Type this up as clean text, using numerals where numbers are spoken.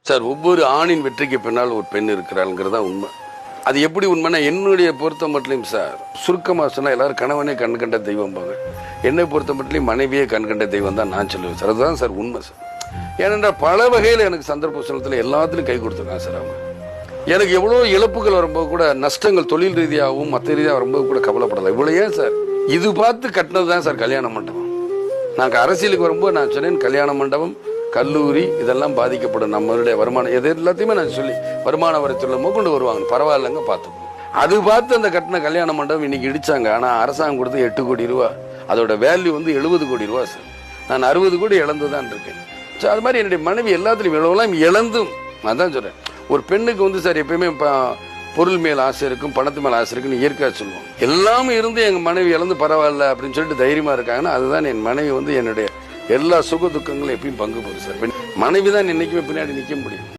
Sir, ஒவ்வொரு ஆணின் வெற்றிக்கு பின்னால் ஒரு பெண் இருக்கிறாங்கிறதா உண்மை. அது எப்படி உண்மைன்னா, என்னுடைய பொறுத்த மட்டும் சார், சுருக்கமாக சொன்னால் எல்லாரும் கணவனே கண் கண்ட தெய்வம்பாங்க. என்னை பொறுத்த மட்டும் மனைவியே கண் கண்ட தெய்வம் தான் நான் சொல்லுவேன் சார். அதுதான் சார் உண்மை சார். ஏனென்றால் பல வகையில் எனக்கு சந்தர்ப்ப சூழ்நிலை எல்லாத்துலையும் கை கொடுத்துருக்காங்க சார். அவங்க எனக்கு எவ்வளோ இழப்புகள் வரும்போது கூட, நஷ்டங்கள் தொழில் ரீதியாகவும் மற்ற ரீதியாக வரும்போது கூட கவலைப்படலை. இவ்வளோ ஏன் சார், இது பார்த்து கட்டினது தான் சார் கல்யாண மண்டபம். நாங்கள் அரசியலுக்கு வரும்போது நான் சொன்னேன், கல்யாண மண்டபம், கல்லூரி இதெல்லாம் பாதிக்கப்படும். நம்மளுடைய வருமானம் எது எல்லாத்தையுமே நான் சொல்லி வருமான வரித்துறை கொண்டு வருவாங்க, பரவாயில்லைங்க பார்த்துக்கணும். அது பார்த்து அந்த கட்டின கல்யாண மண்டபம் இன்னைக்கு இடிச்சாங்க. ஆனால் அரசாங்கம் கொடுத்து 8 கோடி ரூபா, அதோட வேல்யூ வந்து 70 கோடி ரூபா சார். நான் 60 கோடி இழந்து தான் இருக்கேன். ஸோ அது மாதிரி என்னுடைய மனைவி எல்லாத்துலையும் எவ்வளோலாம் இழந்தும், அதான் சொல்கிறேன், ஒரு பெண்ணுக்கு வந்து சார் எப்பயுமே பொருள் மேல் ஆசை இருக்கும், பணத்து மேல் ஆசை இருக்குன்னு இயற்கையாக சொல்லுவோம். எல்லாமே இருந்து எங்கள் மனைவி இழந்து பரவாயில்ல அப்படின்னு சொல்லிட்டு தைரியமாக இருக்காங்கன்னா, அதுதான் என் மனைவி வந்து என்னுடைய எல்லா சுக துக்கங்களும் எப்பயும் பங்கு போகுது சார். மனைவி தான் என்னைக்குமே பின்னாடி நிற்க முடியும்.